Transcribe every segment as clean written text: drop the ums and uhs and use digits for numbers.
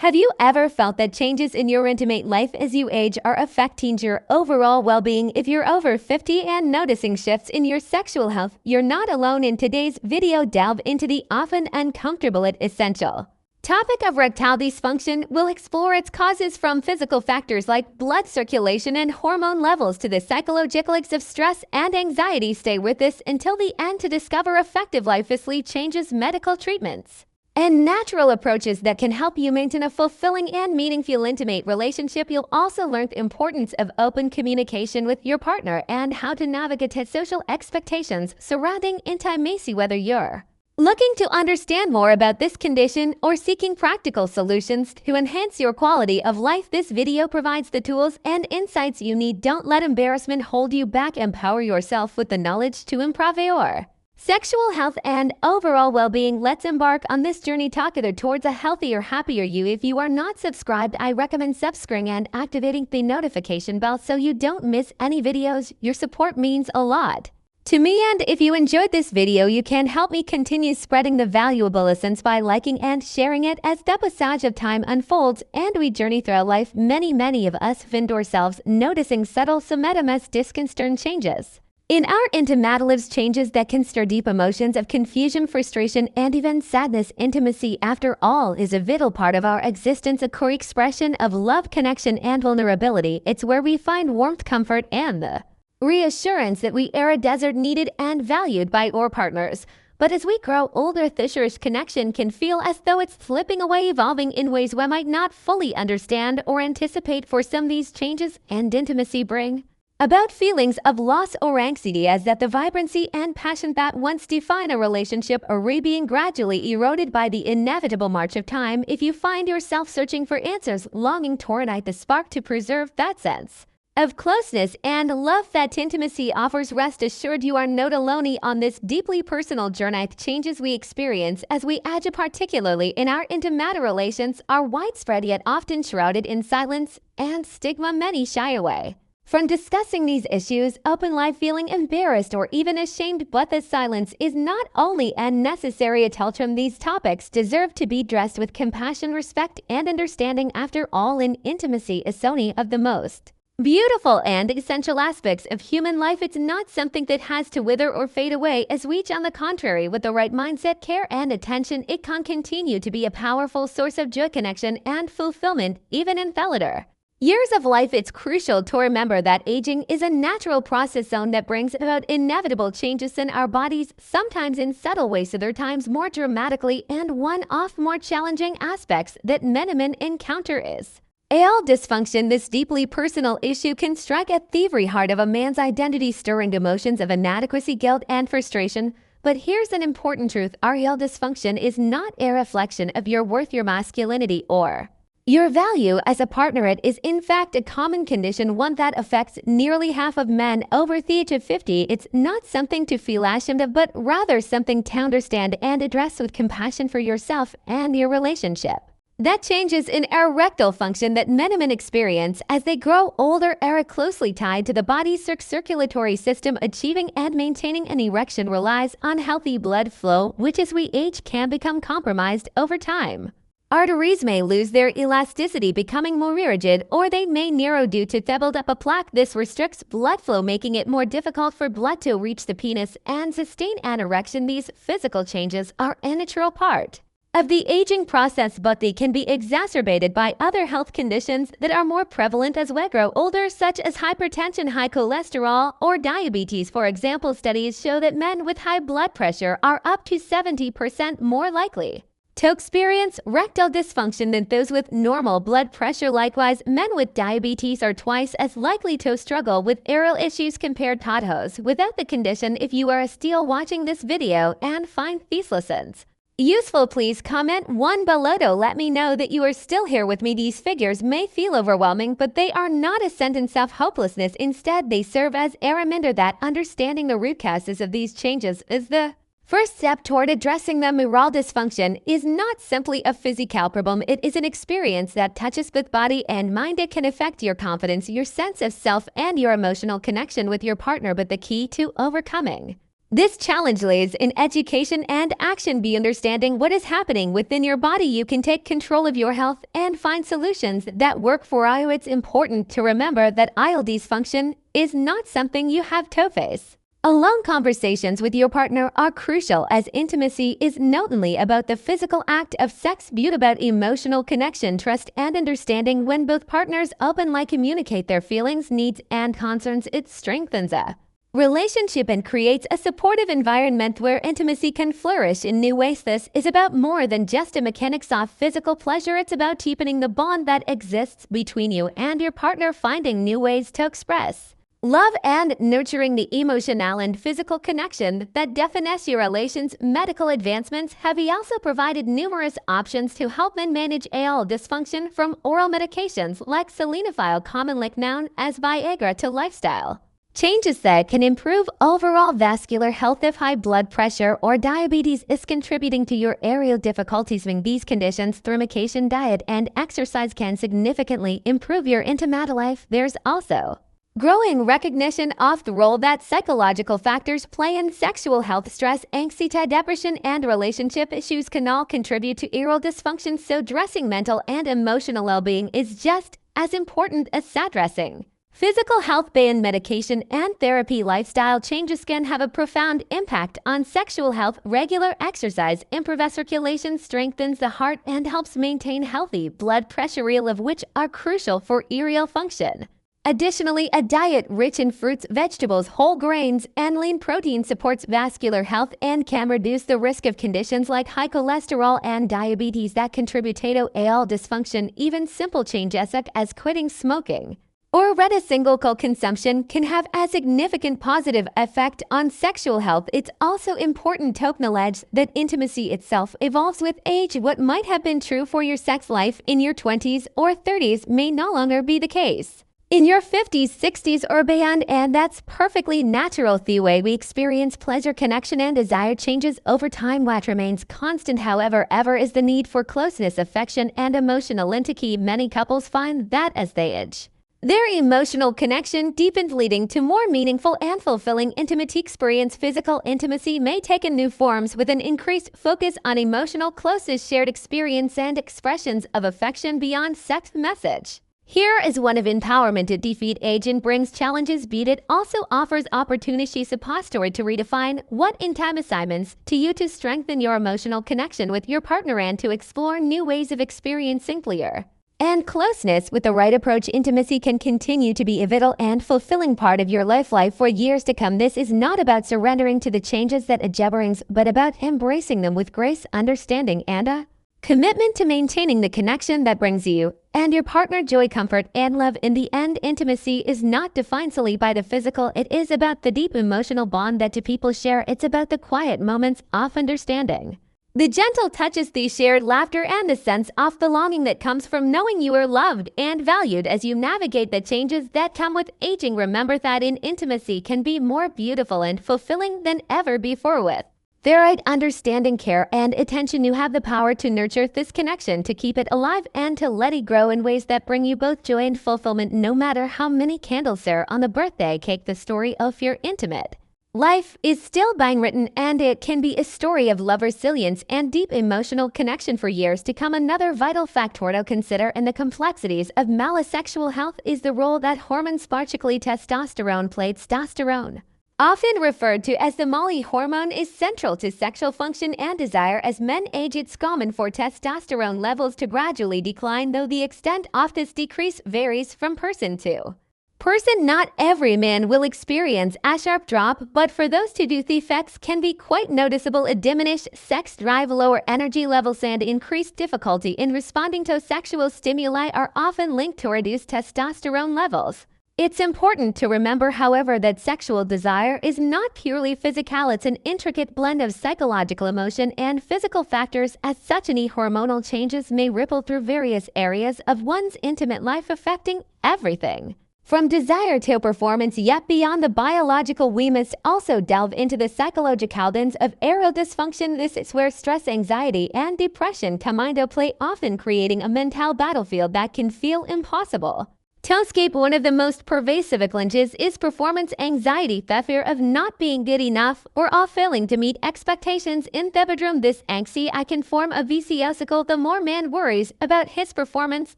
Have you ever felt that changes in your intimate life as you age are affecting your overall well-being? If you're over 50 and noticing shifts in your sexual health, you're not alone. In today's video, delve into the often uncomfortable yet essential topic of erectile dysfunction. We'll explore its causes, from physical factors like blood circulation and hormone levels to the psychological effects of stress and anxiety. Stay with us until the end to discover effective lifestyle changes, medical treatments, and natural approaches that can help you maintain a fulfilling and meaningful intimate relationship. You'll also learn the importance of open communication with your partner and how to navigate social expectations surrounding intimacy. Whether you're looking to understand more about this condition or seeking practical solutions to enhance your quality of life, this video provides the tools and insights you need. Don't let embarrassment hold you back. Empower yourself with the knowledge to improve your sexual health and overall well-being. Let's embark on this journey together towards a healthier, happier you. If you are not subscribed, I recommend subscribing and activating the notification bell so you don't miss any videos. Your support means a lot to me, and if you enjoyed this video, you can help me continue spreading the valuable lessons by liking and sharing it. As the passage of time unfolds and we journey through life, many of us find ourselves noticing subtle, sometimes disconcerting changes in our intimate lives, changes that can stir deep emotions of confusion, frustration, and even sadness. Intimacy, after all, is a vital part of our existence, a core expression of love, connection, and vulnerability. It's where we find warmth, comfort, and the reassurance that we are desert needed and valued by our partners. But as we grow older, this connection can feel as though it's slipping away, evolving in ways we might not fully understand or anticipate. For some, these changes and intimacy bring about feelings of loss or anxiety, as that the vibrancy and passion that once define a relationship are being gradually eroded by the inevitable march of time. If you find yourself searching for answers, longing to ignite the spark to preserve that sense of closeness and love that intimacy offers, rest assured you are not alone on this deeply personal journey. The changes we experience as we age, particularly in our intimate relations, are widespread yet often shrouded in silence and stigma. Many shy away from discussing these issues openly, feeling embarrassed or even ashamed. But the silence is not only unnecessary, at Teltram, these topics deserve to be addressed with compassion, respect, and understanding. After all, in intimacy is one of the most beautiful and essential aspects of human life. It's not something that has to wither or fade away. As we, on the contrary, with the right mindset, care, and attention, it can continue to be a powerful source of joy, connection, and fulfillment, even in the later years of life. It's crucial to remember that aging is a natural process that brings about inevitable changes in our bodies, sometimes in subtle ways, other times more dramatically, and one of more challenging aspects that many men encounter is erectile dysfunction. This deeply personal issue can strike at the very heart of a man's identity, stirring emotions of inadequacy, guilt, and frustration. But here's an important truth: erectile dysfunction is not a reflection of your worth, your masculinity, or your value as a partner. It is in fact a common condition, one that affects nearly half of men over the age of 50. It's not something to feel ashamed of, but rather something to understand and address with compassion for yourself and your relationship. That changes in erectile function that many men experience as they grow older are closely tied to the body's circulatory system. Achieving and maintaining an erection relies on healthy blood flow, which as we age can become compromised over time. Arteries may lose their elasticity, becoming more rigid, or they may narrow due to build up a plaque. This restricts blood flow, making it more difficult for blood to reach the penis and sustain an erection. These physical changes are a natural part of the aging process, but they can be exacerbated by other health conditions that are more prevalent as we grow older, such as hypertension, high cholesterol, or diabetes. For example, studies show that men with high blood pressure are up to 70% more likely to experience erectile dysfunction than those with normal blood pressure. Likewise, men with diabetes are twice as likely to struggle with erectile issues compared to those without the condition. If you are still watching this video and find these lessons useful, please comment one below to let me know that you are still here with me. These figures may feel overwhelming, but they are not a sentence of hopelessness. Instead, they serve as a reminder that understanding the root causes of these changes is the first step toward addressing them. Erectile dysfunction is not simply a physical problem. It is an experience that touches both body and mind. It can affect your confidence, your sense of self, and your emotional connection with your partner. But the key to overcoming This challenge lays in education and action. By understanding what is happening within your body, you can take control of your health and find solutions that work for you. It's important to remember that erectile dysfunction is not something you have to face. Alone conversations with your partner are crucial, as intimacy is not only about the physical act of sex but about emotional connection, trust, and understanding. When both partners openly communicate their feelings, needs, and concerns, it strengthens a relationship and creates a supportive environment where intimacy can flourish in new ways. This is about more than just a mechanics of physical pleasure. It's about deepening the bond that exists between you and your partner, finding new ways to express love, and nurturing the emotional and physical connection that defines your relations. Medical advancements have also provided numerous options to help men manage erectile dysfunction, from oral medications like sildenafil, commonly known as Viagra, to lifestyle changes that can improve overall vascular health. If high blood pressure or diabetes is contributing to your erectile difficulties, these conditions through medication, diet, and exercise can significantly improve your intimate life. There's also growing recognition of the role that psychological factors play in sexual health. Stress, anxiety, depression, and relationship issues can all contribute to erectile dysfunction, so addressing mental and emotional well-being is just as important as addressing physical health. Beyond medication and therapy, lifestyle changes can have a profound impact on sexual health. Regular exercise improves circulation, strengthens the heart, and helps maintain healthy blood pressure, all of which are crucial for erectile function. Additionally, a diet rich in fruits, vegetables, whole grains, and lean protein supports vascular health and can reduce the risk of conditions like high cholesterol and diabetes that contribute to erectile dysfunction. Even simple changes such as quitting smoking or reducing alcohol consumption can have a significant positive effect on sexual health. It's also important to acknowledge that intimacy itself evolves with age. What might have been true for your sex life in your 20s or 30s may no longer be the case in your 50s, 60s, or beyond, and that's perfectly natural. The way we experience pleasure, connection, and desire changes over time. What remains constant, however, ever is the need for closeness, affection, and emotional intimacy. Many couples find that as they age, their emotional connection deepens, leading to more meaningful and fulfilling intimate experience. Physical intimacy may take in new forms with an increased focus on emotional closeness, shared experience, and expressions of affection beyond sex. Message here is one of empowerment. To defeat age and brings challenges, but it also offers opportunities supposed to redefine what intimacy means to you, to strengthen your emotional connection with your partner, and to explore new ways of experiencing pleasure and closeness. With the right approach, intimacy can continue to be a vital and fulfilling part of your life for years to come. This is not about surrendering to the changes that age brings, but about embracing them with grace, understanding, and a commitment to maintaining the connection that brings you and your partner joy, comfort, and love. In the end, intimacy is not defined solely by the physical. It is about the deep emotional bond that two people share. It's about the quiet moments of understanding, the gentle touches, the shared laughter, and the sense of belonging that comes from knowing you are loved and valued as you navigate the changes that come with aging. Remember that in intimacy can be more beautiful and fulfilling than ever before. With the right understanding, care, and attention, you have the power to nurture this connection, to keep it alive, and to let it grow in ways that bring you both joy and fulfillment. No matter how many candles are on the birthday cake, the story of your intimate life is still being written, and it can be a story of love, resilience, and deep emotional connection for years to come. Another vital factor to consider in the complexities of sexual health is the role that hormones, particularly testosterone, plays. Testosterone, often referred to as the Molly hormone, is central to sexual function and desire. As men age, it's common for testosterone levels to gradually decline, though the extent of this decrease varies from person to person. Not every man will experience a sharp drop, but for those who do, the effects can be quite noticeable. A diminished sex drive, lower energy levels, and increased difficulty in responding to sexual stimuli are often linked to reduced testosterone levels. It's important to remember, however, that sexual desire is not purely physical. It's an intricate blend of psychological, emotion, and physical factors. As such, any hormonal changes may ripple through various areas of one's intimate life, affecting everything from desire to performance. Yet beyond the biological, we must also delve into the psychological dens of erectile dysfunction. This is where stress, anxiety, and depression come into play, often creating a mental battlefield that can feel impossible To one of the most pervasive challenges is performance anxiety, the fear of not being good enough or of failing to meet expectations in the bedroom. This anxiety can form a vicious cycle. The more man worries about his performance,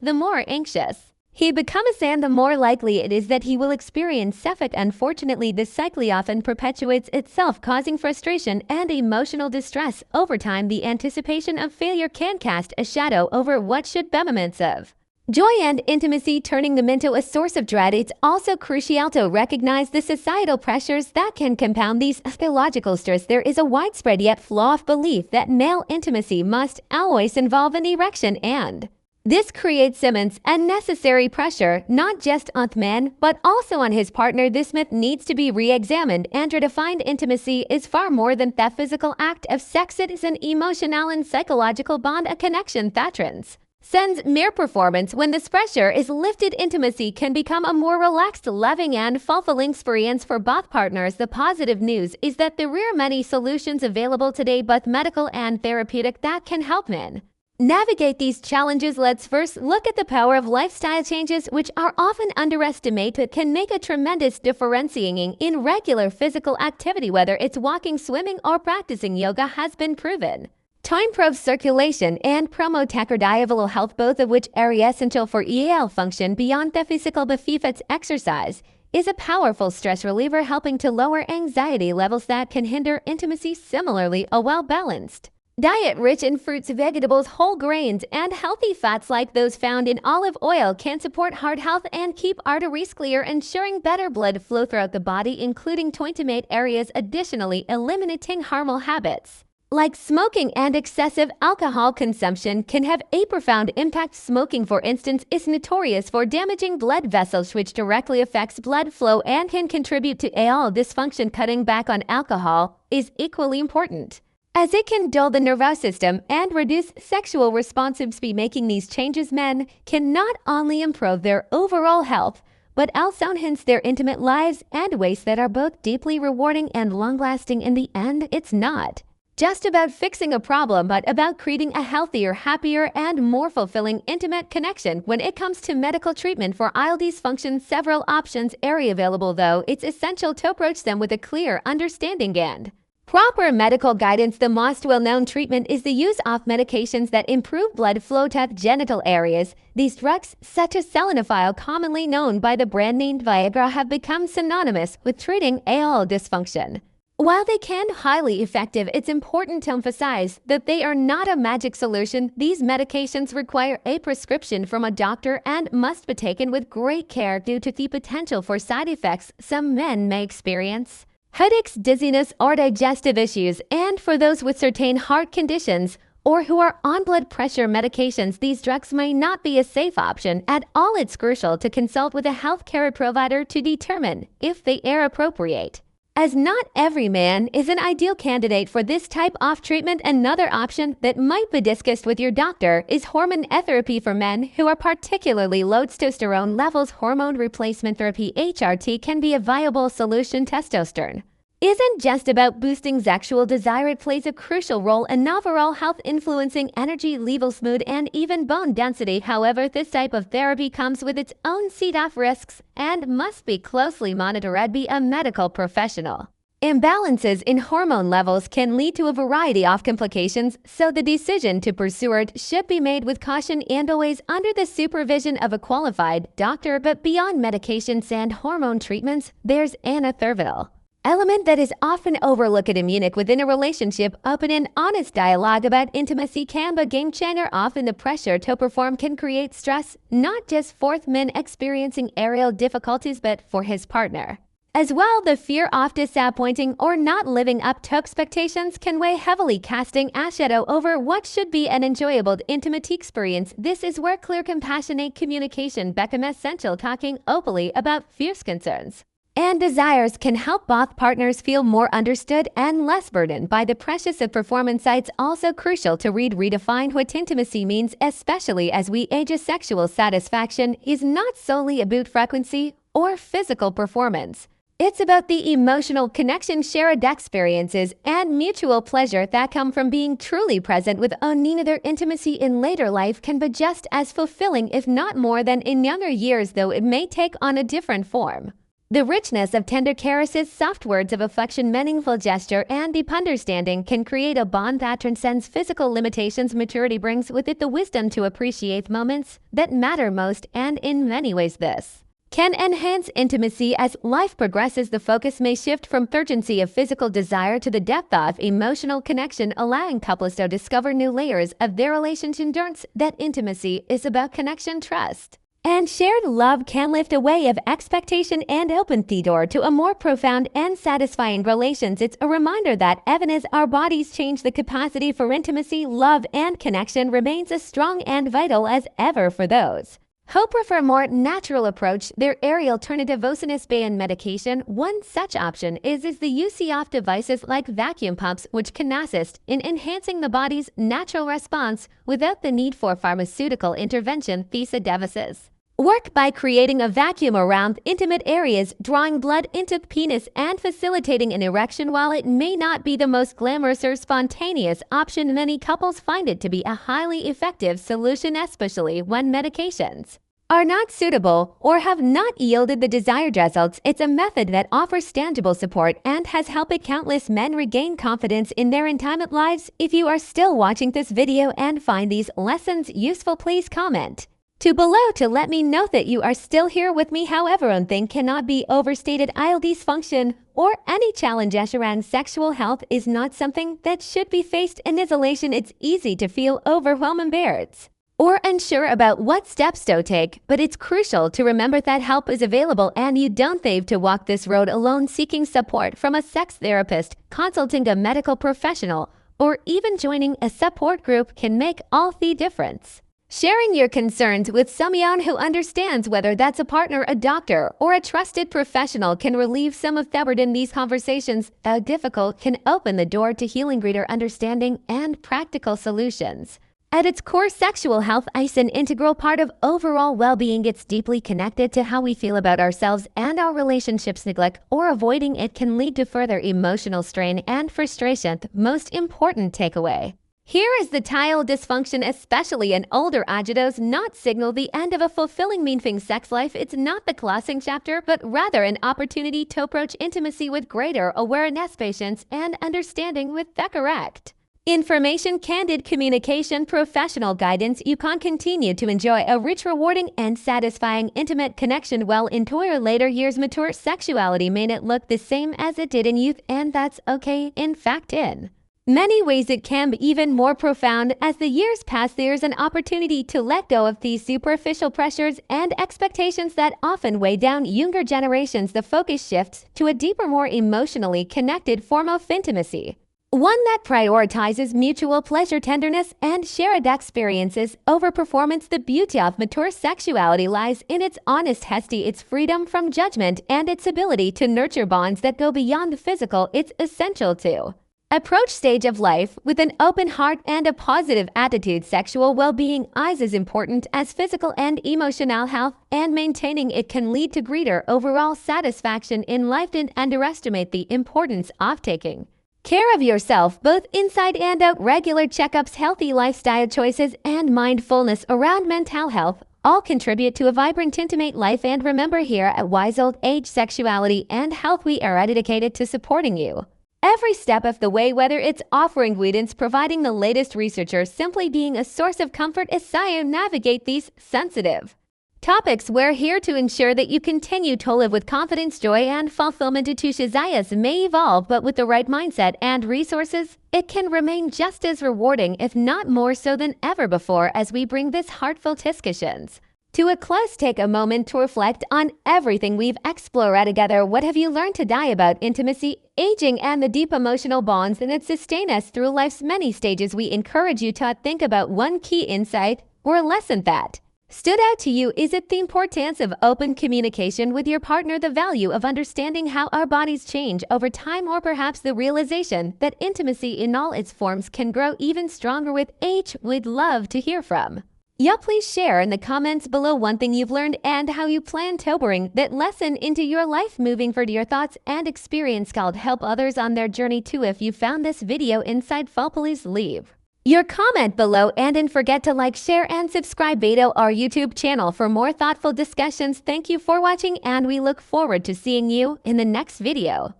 the more anxious he becomes, and the more likely it is that he will experience suffix. Unfortunately, this cycle often perpetuates itself, causing frustration and emotional distress. Over time, the anticipation of failure can cast a shadow over what should be moments of joy and intimacy, turning them into a source of dread. It's also crucial to recognize the societal pressures that can compound these psychological stress. There is a widespread yet flawed belief that male intimacy must always involve an erection, and this creates immense unnecessary pressure, not just on the man, but also on his partner. This myth needs to be re-examined and redefined. Intimacy is far more than the physical act of sex. It is an emotional and psychological bond, a connection that transcends mere performance. When this pressure is lifted, intimacy can become a more relaxed, loving, and fulfilling experience for both partners. The positive news is that there are many solutions available today, both medical and therapeutic, that can help men navigate these challenges. Let's first look at the power of lifestyle changes, which are often underestimated but can make a tremendous differentiating in regular physical activity. Whether it's walking, swimming, or practicing yoga, has been proven to improve circulation and promote cardiovascular health, both of which are essential for EAL function. Beyond the physical benefits, exercise is a powerful stress reliever, helping to lower anxiety levels that can hinder intimacy. Similarly, a well-balanced diet rich in fruits, vegetables, whole grains, and healthy fats like those found in olive oil can support heart health and keep arteries clear, ensuring better blood flow throughout the body, including to intimate areas. Additionally, eliminating harmful habits like smoking and excessive alcohol consumption can have a profound impact. Smoking, for instance, is notorious for damaging blood vessels, which directly affects blood flow and can contribute to erectile dysfunction. Cutting back on alcohol is equally important, as it can dull the nervous system and reduce sexual responsiveness. Making these changes, men can not only improve their overall health, but also enhance their intimate lives in ways that are both deeply rewarding and long-lasting. In the end, it's not just about fixing a problem, but about creating a healthier, happier, and more fulfilling intimate connection. When it comes to medical treatment for erectile dysfunction, several options are available, though it's essential to approach them with a clear understanding and proper medical guidance. The most well-known treatment is the use of medications that improve blood flow to genital areas. These drugs, such as sildenafil, commonly known by the brand name Viagra, have become synonymous with treating erectile dysfunction. While they can be highly effective, it's important to emphasize that they are not a magic solution. These medications require a prescription from a doctor and must be taken with great care due to the potential for side effects some men may experience: headaches, dizziness, or digestive issues. And for those with certain heart conditions or who are on blood pressure medications, these drugs may not be a safe option at all. It's crucial to consult with a healthcare provider to determine if they are appropriate, as not every man is an ideal candidate for this type of treatment. Another option that might be discussed with your doctor is hormone therapy for men who are particularly low testosterone levels. Hormone replacement therapy, HRT, can be a viable solution. Testosterone isn't just about boosting sexual desire. It plays a crucial role in overall health, influencing energy levels, mood, and even bone density. However, this type of therapy comes with its own set of risks and must be closely monitored by a medical professional. Imbalances in hormone levels can lead to a variety of complications, so the decision to pursue it should be made with caution and always under the supervision of a qualified doctor. But beyond medications and hormone treatments, there's an other element that is often overlooked in munich within a relationship. Open and honest dialogue about intimacy can be a game changer. Often the pressure to perform can create stress, not just for men experiencing aerial difficulties, but for his partner as well. The fear of disappointing or not living up to expectations can weigh heavily, casting a shadow over what should be an enjoyable intimate experience. This is where clear, compassionate communication becomes essential. Talking openly about fears, concerns, and desires can help both partners feel more understood and less burdened by the pressures of performance. It's also crucial to redefine what intimacy means, especially as we age. Sexual satisfaction is not solely about frequency or physical performance. It's about the emotional connection, shared experiences, and mutual pleasure that come from being truly present with another. Intimacy in later life can be just as fulfilling, if not more, than in younger years, though it may take on a different form. The richness of tender caresses, soft words of affection, meaningful gesture, and deep understanding can create a bond that transcends physical limitations. Maturity brings with it the wisdom to appreciate moments that matter most, and in many ways this can enhance intimacy. As life progresses, the focus may shift from urgency of physical desire to the depth of emotional connection, allowing couples to discover new layers of their relationship. Endurance that intimacy is about connection, trust, and shared love can lift a way of expectation and open the door to a more profound and satisfying relations. It's a reminder that even as our bodies change, the capacity for intimacy, love, and connection remains as strong and vital as ever. For those who prefer a more natural approach, their area alternative osinus band medication. One such option is the use of devices like vacuum pumps, which can assist in enhancing the body's natural response without the need for pharmaceutical intervention. These devices work by creating a vacuum around intimate areas, drawing blood into the penis and facilitating an erection. While it may not be the most glamorous or spontaneous option, many couples find it to be a highly effective solution, especially when medications are not suitable or have not yielded the desired results. It's a method that offers tangible support and has helped countless men regain confidence in their intimate lives. If you are still watching this video and find these lessons useful, please comment below to let me know that you are still here with me. However, one thing cannot be overstated: dysfunction or any challenges around sexual health is not something that should be faced in isolation. It's easy to feel overwhelmed, embarrassed, or unsure about what steps to take, but it's crucial to remember that help is available and you don't have to walk this road alone. Seeking support from a sex therapist, consulting a medical professional, or even joining a support group can make all the difference. Sharing your concerns with someone who understands, whether that's a partner, a doctor, or a trusted professional, can relieve some of the burden. These conversations, though difficult, can open the door to healing, greater understanding, and practical solutions. At its core, sexual health is an integral part of overall well-being. It's deeply connected to how we feel about ourselves and our relationships. Neglect or avoiding it can lead to further emotional strain and frustration. The most important takeaway here is the dysfunction, especially in older age, does not signal the end of a fulfilling, meaningful sex life. It's not the closing chapter, but rather an opportunity to approach intimacy with greater awareness, patience, and understanding. With the correct information, candid communication, professional guidance, you can continue to enjoy a rich, rewarding, and satisfying intimate connection well into your later years. Mature sexuality may not look the same as it did in youth, and that's okay. In fact, in many ways, it can be even more profound. As the years pass, there's an opportunity to let go of these superficial pressures and expectations that often weigh down younger generations. The focus shifts to a deeper, more emotionally connected form of intimacy, one that prioritizes mutual pleasure, tenderness, and shared experiences over performance. The beauty of mature sexuality lies in its honesty, its freedom from judgment, and its ability to nurture bonds that go beyond the physical. It's essential to approach stage of life with an open heart and a positive attitude. Sexual well-being is as important as physical and emotional health, and maintaining it can lead to greater overall satisfaction in life. Don't underestimate the importance of taking care of yourself, both inside and out. Regular checkups, healthy lifestyle choices, and mindfulness around mental health all contribute to a vibrant, intimate life. And remember, here at Wise Old Age Sexuality and Health, we are dedicated to supporting you every step of the way, whether it's offering guidance, providing the latest research, or simply being a source of comfort as you navigate these sensitive topics. We're here to ensure that you continue to live with confidence, joy, and fulfillment. Desires may evolve, but with the right mindset and resources, it can remain just as rewarding, if not more so than ever before. As we bring this heartfelt discussions to a close, take a moment to reflect on everything we've explored together. What have you learned today about intimacy, aging, and the deep emotional bonds that sustain us through life's many stages? We encourage you to think about one key insight or lesson that stood out to you. Is it the importance of open communication with your partner, the value of understanding how our bodies change over time, or perhaps the realization that intimacy in all its forms can grow even stronger with age? We'd love to hear from Yeah, please share in the comments below one thing you've learned and how you plan to bring that lesson into your life. Moving forward, your thoughts and experience called help others on their journey too. If you found this video insightful, please leave your comment below and don't forget to like, share, and subscribe to our YouTube channel for more thoughtful discussions. Thank you for watching and we look forward to seeing you in the next video.